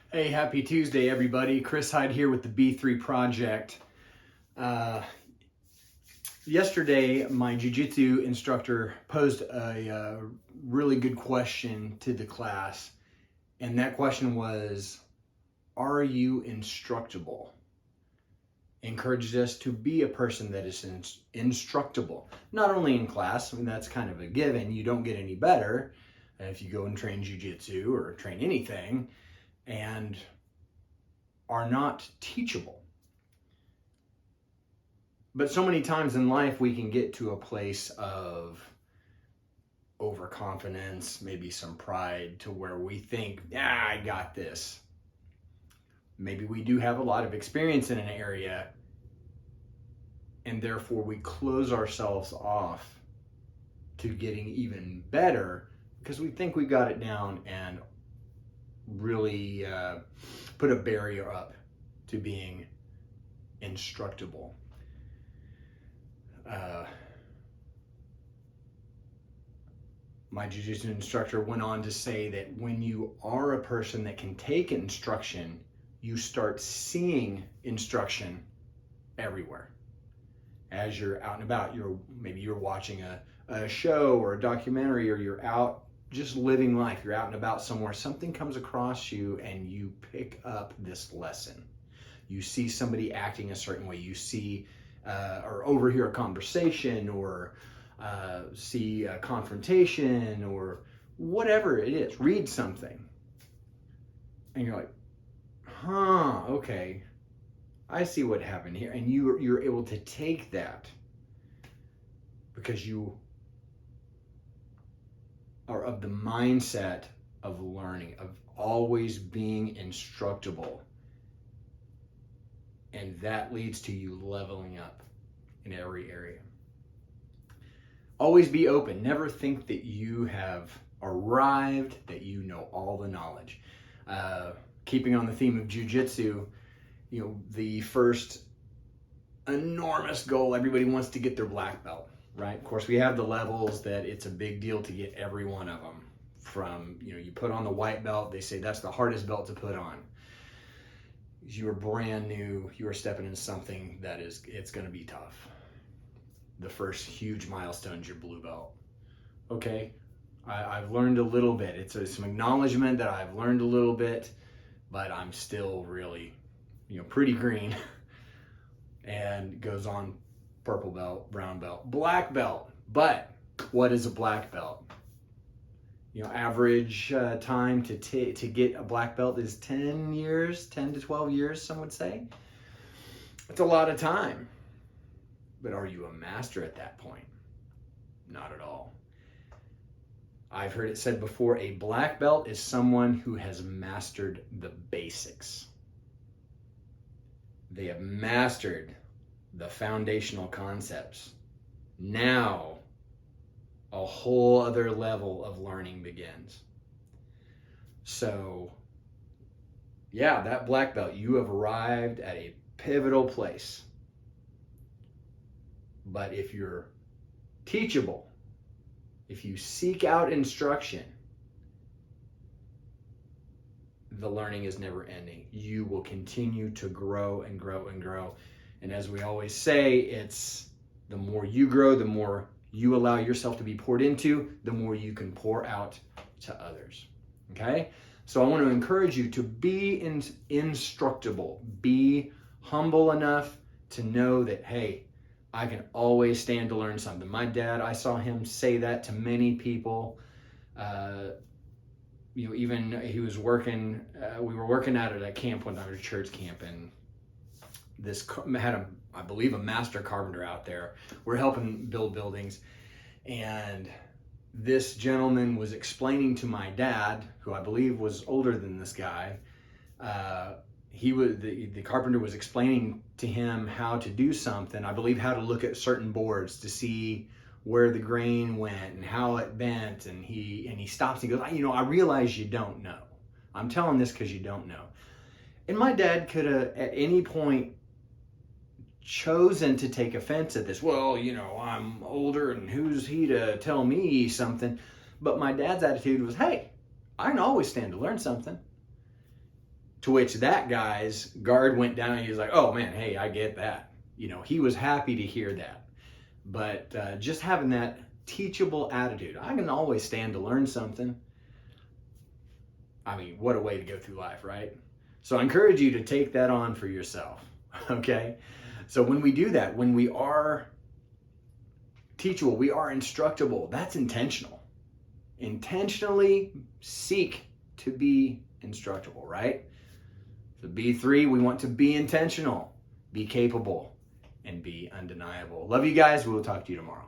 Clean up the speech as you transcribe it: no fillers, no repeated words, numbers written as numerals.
Hey, happy Tuesday, everybody. Chris Hyde here with the B3 Project. Yesterday, my jiu-jitsu instructor posed a really good question to the class, and that question was, are you instructable? Encouraged us to be a person that is instructable. Not only in class, I mean, that's kind of a given. You don't get any better if you go and train jiu-jitsu or train anything, and are not teachable. But so many times in life we can get to a place of overconfidence, maybe some pride, to where we think, I got this. Maybe we do have a lot of experience in an area, and therefore we close ourselves off to getting even better because we think we got it down, and really put a barrier up to being instructable. My jiu-jitsu instructor went on to say that when you are a person that can take instruction, you start seeing instruction everywhere. As you're out and about, maybe you're watching a show or a documentary, or you're out just living life, you're out and about somewhere, something comes across you and you pick up this lesson. You see somebody acting a certain way, you see or overhear a conversation, or see a confrontation, or whatever it is, read something, and you're like, okay, I see what happened here. And you're able to take that because you are of the mindset of learning, of always being instructable. And that leads to you leveling up in every area. Always be open. Never think that you have arrived, that you know all the knowledge. Keeping on the theme of jiu-jitsu, the first enormous goal, everybody wants to get their black belt, right? Of course, we have the levels that it's a big deal to get every one of them. From, you put on the white belt, they say that's the hardest belt to put on. You are brand new, you are stepping into something that it's going to be tough. The first huge milestone is your blue belt. Okay, I've learned a little bit. It's some acknowledgement that I've learned a little bit, but I'm still really, pretty green. And goes on purple belt, brown belt, black belt. But what is a black belt? Average time to get a black belt is 10 to 12 years, some would say. It's a lot of time. But are you a master at that point? Not at all. I've heard it said before, a black belt is someone who has mastered the basics. They have mastered the foundational concepts. Now, a whole other level of learning begins. So, yeah, that black belt, you have arrived at a pivotal place. But if you're teachable, if you seek out instruction, the learning is never ending. You will continue to grow and grow and grow. And as we always say, it's the more you grow, the more you allow yourself to be poured into, the more you can pour out to others. Okay? So I want to encourage you to be instructable. Be humble enough to know that, hey, I can always stand to learn something. My dad, I saw him say that to many people. Even he was working, we were working out at a camp one time, at a church camp, and this had I believe a master carpenter out there. We're helping build buildings, and this gentleman was explaining to my dad, who I believe was older than this guy. The carpenter was explaining to him how to do something. I believe how to look at certain boards to see where the grain went and how it bent. And he stops and goes, I realize you don't know. I'm telling this because you don't know. And my dad could have at any point chosen to take offense at this. Well, I'm older and who's he to tell me something? But my dad's attitude was, hey, I can always stand to learn something. To which that guy's guard went down and he was like, oh man, hey, I get that. You know, he was happy to hear that. But just having that teachable attitude, I can always stand to learn something. I mean, what a way to go through life, right? So I encourage you to take that on for yourself, okay? So when we do that, when we are teachable, we are instructable, that's intentional. Intentionally seek to be instructable, right? So B3, we want to be intentional, be capable, and be undeniable. Love you guys. We will talk to you tomorrow.